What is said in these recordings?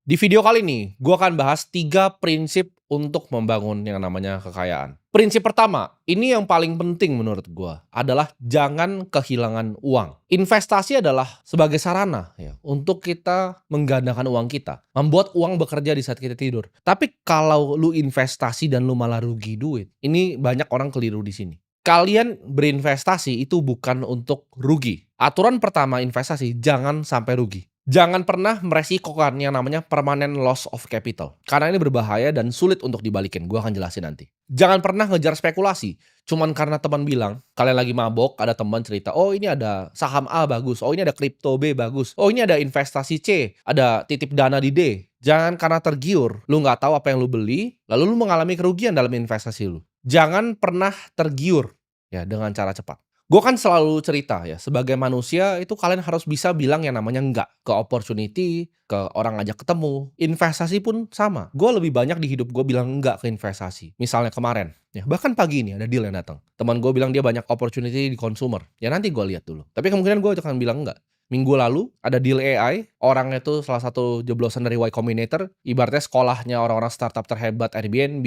Di video kali ini, gue akan bahas 3 prinsip untuk membangun yang namanya kekayaan. Prinsip pertama, ini yang paling penting menurut gue, adalah jangan kehilangan uang. Investasi adalah sebagai sarana ya, untuk kita menggandakan uang kita, membuat uang bekerja di saat kita tidur. Tapi kalau lu investasi dan lu malah rugi duit, ini banyak orang keliru di sini. Kalian berinvestasi itu bukan untuk rugi. Aturan pertama investasi, jangan sampai rugi. Jangan pernah meresikokan yang namanya permanent loss of capital. Karena ini berbahaya dan sulit untuk dibalikin. Gua akan jelasin nanti. Jangan pernah ngejar spekulasi. Cuman karena teman bilang, kalian lagi mabok, ada teman cerita, oh ini ada saham A bagus, oh ini ada kripto B bagus, oh ini ada investasi C, ada titip dana di D. Jangan karena tergiur, lu nggak tahu apa yang lu beli, lalu lu mengalami kerugian dalam investasi lu. Jangan pernah tergiur ya dengan cara cepat. Gue kan selalu cerita ya, sebagai manusia itu kalian harus bisa bilang yang namanya enggak ke opportunity, ke orang ngajak ketemu. Investasi pun sama. Gue lebih banyak di hidup gue bilang enggak ke investasi. Misalnya kemarin, ya bahkan pagi ini ada deal yang datang. Teman gue bilang dia banyak opportunity di consumer. Ya nanti gue lihat dulu. Tapi kemungkinan gue akan bilang enggak. Minggu lalu ada deal AI, orangnya itu salah satu jeblosan dari Y Combinator, ibaratnya sekolahnya orang-orang startup terhebat Airbnb,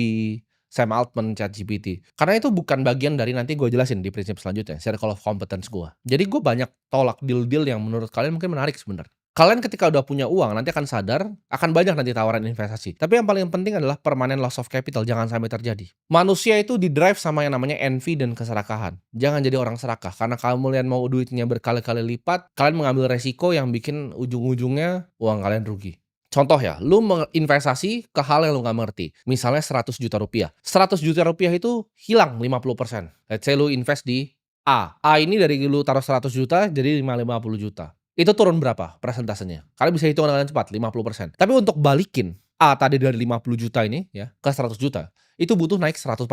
Sam Altman, ChatGPT. Karena itu bukan bagian dari nanti gue jelasin di prinsip selanjutnya, circle of competence gue. Jadi gue banyak tolak deal-deal yang menurut kalian mungkin menarik sebenarnya. Kalian ketika udah punya uang, nanti akan sadar, akan banyak nanti tawaran investasi. Tapi yang paling penting adalah permanent loss of capital, jangan sampai terjadi. Manusia itu di-drive sama yang namanya envy dan keserakahan. Jangan jadi orang serakah, karena kalian mau duitnya berkali-kali lipat, kalian mengambil resiko yang bikin ujung-ujungnya uang kalian rugi. Contoh ya, lu menginvestasi ke hal yang lu nggak mengerti. Misalnya 100 juta rupiah. 100 juta rupiah itu hilang 50%. Let's say lu invest di A. A ini dari lu taruh 100 juta jadi 50 juta. Itu turun berapa persentasenya? Kalian bisa hitung dengan cepat, 50%. Tapi untuk balikin A tadi dari 50 juta ini ya ke 100 juta, itu butuh naik 100%.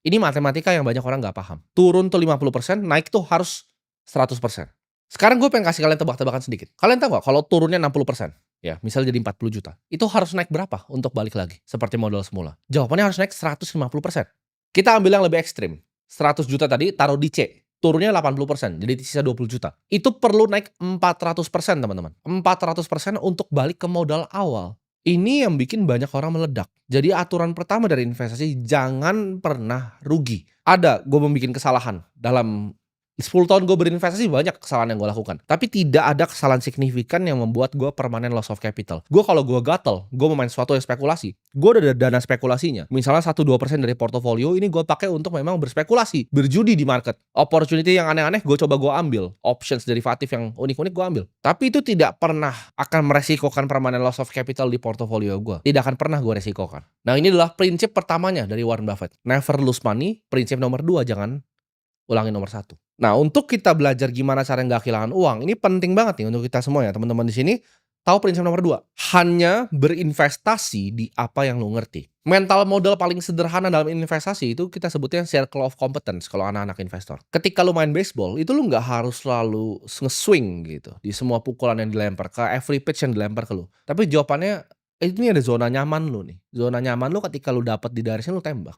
Ini matematika yang banyak orang nggak paham. Turun tuh 50%, naik tuh harus 100%. Sekarang gue pengen kasih kalian tebak-tebakan sedikit. Kalian tahu nggak kalau turunnya 60%? Ya, misalnya jadi 40 juta. Itu harus naik berapa untuk balik lagi? Seperti modal semula. Jawabannya harus naik 150%. Kita ambil yang lebih ekstrim. 100 juta tadi taruh di C. Turunnya 80%, jadi sisa 20 juta. Itu perlu naik 400%, teman-teman. 400% untuk balik ke modal awal. Ini yang bikin banyak orang meledak. Jadi aturan pertama dari investasi, jangan pernah rugi. Ada, gue membuat kesalahan dalam 10 tahun gue berinvestasi, banyak kesalahan yang gue lakukan. Tapi tidak ada kesalahan signifikan yang membuat gue permanent loss of capital. Gue kalau gue gatel, gue mau main sesuatu yang spekulasi, gue udah ada dana spekulasinya. Misalnya 1-2% dari portofolio ini gue pakai untuk memang berspekulasi, berjudi di market. Opportunity yang aneh-aneh gue coba gue ambil. Options derivatif yang unik-unik gue ambil. Tapi itu tidak pernah akan meresikokan permanent loss of capital di portofolio gue. Tidak akan pernah gue resikokan. Nah ini adalah prinsip pertamanya dari Warren Buffett. Never lose money. Prinsip nomor 2, jangan ulangin nomor 1. Nah, untuk kita belajar gimana cara nggak kehilangan uang, ini penting banget nih untuk kita semua ya, teman-teman di sini tahu prinsip nomor 2. Hanya berinvestasi di apa yang lu ngerti. Mental modal paling sederhana dalam investasi itu kita sebutnya circle of competence kalau anak-anak investor. Ketika lu main baseball, itu lu nggak harus selalu nge-swing gitu di semua pukulan yang dilempar, ke every pitch yang dilempar ke lu. Tapi jawabannya, ini ada zona nyaman lu nih. Zona nyaman lu ketika lu dapat di garisnya lu tembak.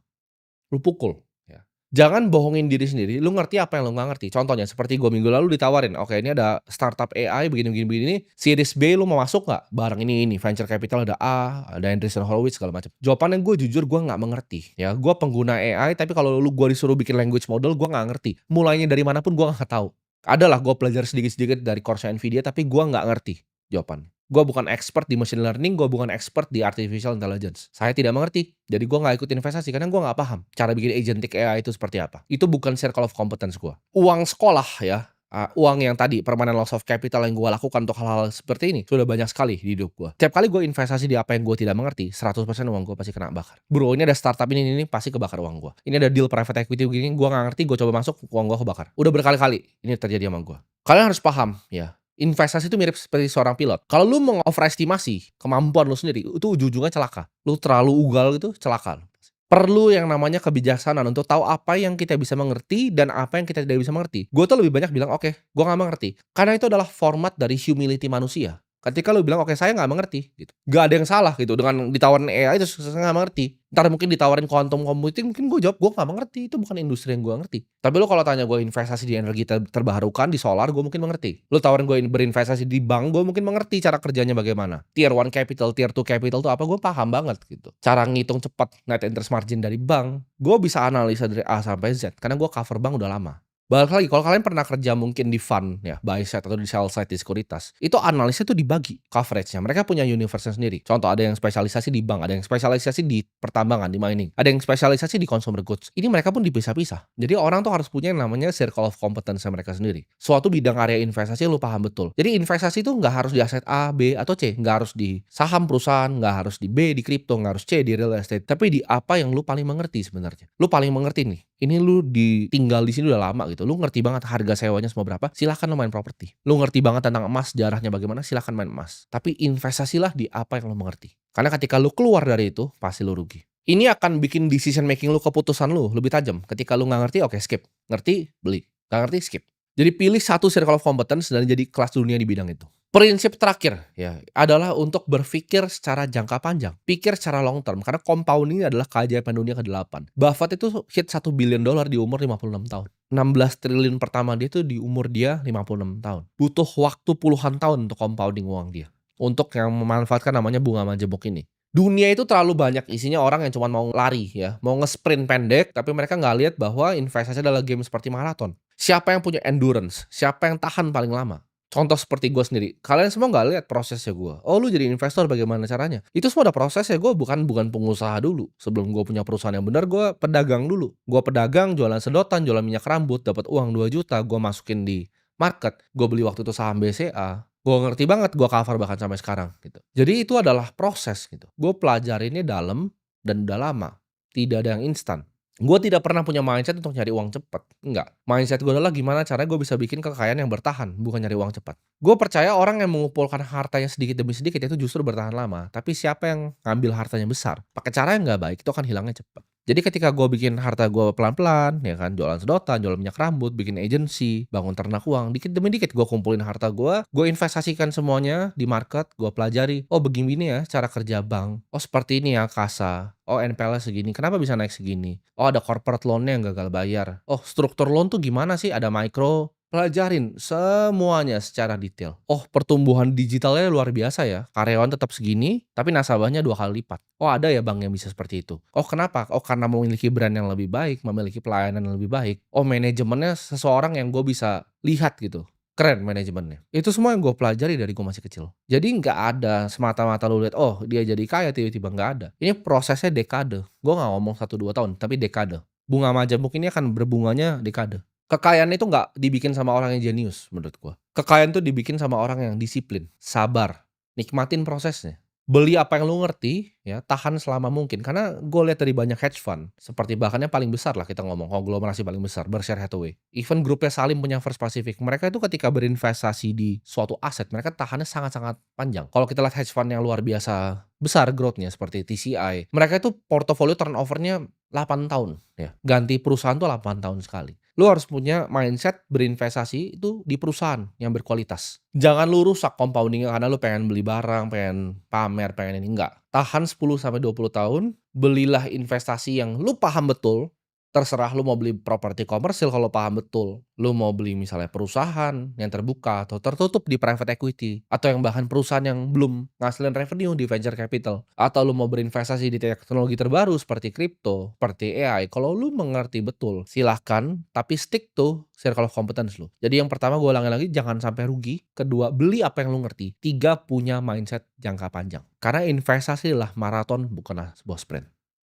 Lu pukul. Ya. Jangan bohongin diri sendiri, lu ngerti apa yang lu nggak ngerti. Contohnya seperti gue minggu lalu ditawarin, oke ini ada startup AI begini, series B lu mau masuk nggak? Barang ini, venture capital ada A, ada Andreessen Horowitz segala macam. Jawabannya gue jujur gue nggak mengerti. Ya, gue pengguna AI, tapi kalau gue disuruh bikin language model, gue nggak ngerti. Mulainya dari mana pun gue nggak tahu. Adalah gue belajar sedikit-sedikit dari course Nvidia, tapi gue nggak ngerti jawabannya. Gue bukan expert di machine learning, gue bukan expert di artificial intelligence. Saya tidak mengerti, jadi gue nggak ikut investasi karena gue nggak paham cara bikin agentic AI itu seperti apa. Itu bukan circle of competence gue. Uang sekolah ya, uang yang tadi permanent loss of capital yang gue lakukan untuk hal-hal seperti ini sudah banyak sekali di hidup gue. Tiap kali gue investasi di apa yang gue tidak mengerti, 100% uang gue pasti kena bakar. Bro, ini ada startup ini pasti kebakar uang gue. Ini ada deal private equity begini, gue nggak ngerti, gue coba masuk, uang gue kebakar. Udah berkali-kali ini terjadi sama gue. Kalian harus paham ya. Investasi itu mirip seperti seorang pilot. Kalau lu mengoverestimasi kemampuan lu sendiri, itu ujung-ujungnya celaka. Lu terlalu ugal gitu, celaka. Perlu yang namanya kebijaksanaan untuk tahu apa yang kita bisa mengerti dan apa yang kita tidak bisa mengerti. Gue tuh lebih banyak bilang, oke, gue gak mengerti. Karena itu adalah format dari humility manusia. Ketika lu bilang, oke, saya gak mengerti. Gitu. Gak ada yang salah gitu. Dengan ditawarin AI itu saya gak mengerti. Entar mungkin ditawarin quantum computing mungkin gue jawab, "Gue nggak mengerti, itu bukan industri yang gue ngerti." Tapi lu kalau tanya gue investasi di energi terbarukan, di solar, gue mungkin mengerti. Lu tawarin gue berinvestasi di bank, gue mungkin mengerti cara kerjanya bagaimana. Tier 1 capital, Tier 2 capital tuh apa, gue paham banget gitu. Cara ngitung cepat net interest margin dari bank, gue bisa analisa dari A sampai Z, karena gue cover bank udah lama. Balik lagi, kalau kalian pernah kerja mungkin di fund ya, buy side atau di sell side di sekuritas, itu analisnya tuh dibagi coveragenya. Mereka punya universe sendiri. Contoh ada yang spesialisasi di bank, ada yang spesialisasi di pertambangan, di mining, ada yang spesialisasi di consumer goods. Ini mereka pun dipisah-pisah. Jadi orang tuh harus punya yang namanya circle of competence mereka sendiri. Suatu bidang area investasi lu paham betul. Jadi investasi itu nggak harus di aset A, B, atau C. Nggak harus di saham perusahaan, nggak harus di B, di kripto, nggak harus C, di real estate. Tapi di apa yang lu paling mengerti sebenarnya. Lu paling mengerti nih. Ini lu tinggal di sini udah lama gitu. Lu ngerti banget harga sewanya semua berapa, silahkan lu main properti. Lu ngerti banget tentang emas, sejarahnya bagaimana, silahkan main emas. Tapi investasilah di apa yang lu mengerti. Karena ketika lu keluar dari itu, pasti lu rugi. Ini akan bikin decision making lu, keputusan lu lebih tajam. Ketika lu nggak ngerti, oke skip. Ngerti, beli. Nggak ngerti, skip. Jadi pilih satu circle of competence dan jadi kelas dunia di bidang itu. Prinsip terakhir ya adalah untuk berpikir secara jangka panjang, pikir secara long term karena compounding adalah keajaiban dunia ke-8. Buffett itu hit $1 billion di umur 56 tahun. 16 triliun pertama dia itu di umur dia 56 tahun. Butuh waktu puluhan tahun untuk compounding uang dia. Untuk yang memanfaatkan namanya bunga majemuk ini. Dunia itu terlalu banyak isinya orang yang cuma mau lari ya, mau nge-sprint pendek, tapi mereka nggak lihat bahwa investasi adalah game seperti maraton. Siapa yang punya endurance? Siapa yang tahan paling lama? Contoh seperti gue sendiri, kalian semua nggak lihat prosesnya gue. Oh lu jadi investor bagaimana caranya? Itu semua ada prosesnya, gue bukan pengusaha dulu. Sebelum gue punya perusahaan yang benar, gue pedagang dulu. Gue pedagang, jualan sedotan, jualan minyak rambut, dapat uang 2 juta, gue masukin di market. Gue beli waktu itu saham BCA. Gue ngerti banget, gue cover bahkan sampai sekarang gitu. Jadi itu adalah proses gitu. Gue pelajarinya dalam dan udah lama. Tidak ada yang instan. Gue tidak pernah punya mindset untuk nyari uang cepat. Enggak. Mindset gue adalah gimana caranya gue bisa bikin kekayaan yang bertahan, bukan nyari uang cepat. Gue percaya orang yang mengumpulkan hartanya sedikit demi sedikit itu justru bertahan lama. Tapi siapa yang ngambil hartanya besar, pakai cara yang nggak baik, itu akan hilangnya cepat. Jadi ketika gue bikin harta gue pelan-pelan, ya kan, jualan sedotan, jualan minyak rambut, bikin agency, bangun ternak uang, dikit demi dikit gue kumpulin harta gue investasikan semuanya di market, gue pelajari, oh begini ya cara kerja bank, oh seperti ini ya kasa, oh NPL segini, kenapa bisa naik segini, oh ada corporate loan-nya yang gagal bayar, oh struktur loan tuh gimana sih, ada micro. Pelajarin semuanya secara detail. Oh, pertumbuhan digitalnya luar biasa ya. Karyawan tetap segini, tapi nasabahnya 2 kali lipat. Oh, ada ya bank yang bisa seperti itu. Oh, kenapa? Oh, karena memiliki brand yang lebih baik, memiliki pelayanan yang lebih baik. Oh, manajemennya seseorang yang gue bisa lihat gitu. Keren manajemennya. Itu semua yang gue pelajari dari gue masih kecil. Jadi nggak ada semata-mata lu lihat, oh dia jadi kaya tiba-tiba, nggak ada. Ini prosesnya dekade. Gue nggak ngomong 1-2 tahun, tapi dekade. Bunga majemuk ini akan berbunganya dekade. Kekayaan itu nggak dibikin sama orang yang jenius menurut gua. Kekayaan tuh dibikin sama orang yang disiplin, sabar, nikmatin prosesnya. Beli apa yang lu ngerti, ya tahan selama mungkin. Karena gue lihat dari banyak hedge fund, seperti bahkannya paling besar lah kita ngomong, konglomerasi paling besar, Berkshire Hathaway. Even grupnya Salim punya First Pacific, mereka itu ketika berinvestasi di suatu aset, mereka tahannya sangat-sangat panjang. Kalau kita lihat hedge fund yang luar biasa besar growth-nya seperti TCI, mereka itu portofolio turnover-nya 8 tahun ya. Ganti perusahaan tuh 8 tahun sekali. Lu harus punya mindset berinvestasi itu di perusahaan yang berkualitas. Jangan lu rusak compoundingnya karena lu pengen beli barang, pengen pamer, pengen ini, enggak. Tahan 10-20 tahun, belilah investasi yang lu paham betul. Terserah lu mau beli properti komersil kalau paham betul. Lu mau beli misalnya perusahaan yang terbuka atau tertutup di private equity. Atau yang bahkan perusahaan yang belum ngasilin revenue di venture capital. Atau lu mau berinvestasi di teknologi terbaru seperti kripto, seperti AI. Kalau lu mengerti betul, silahkan. Tapi stick to circle of competence lu. Jadi yang pertama gue ulangi lagi, jangan sampai rugi. Kedua, beli apa yang lu ngerti. 3, punya mindset jangka panjang. Karena investasi adalah maraton bukanlah sebuah sprint.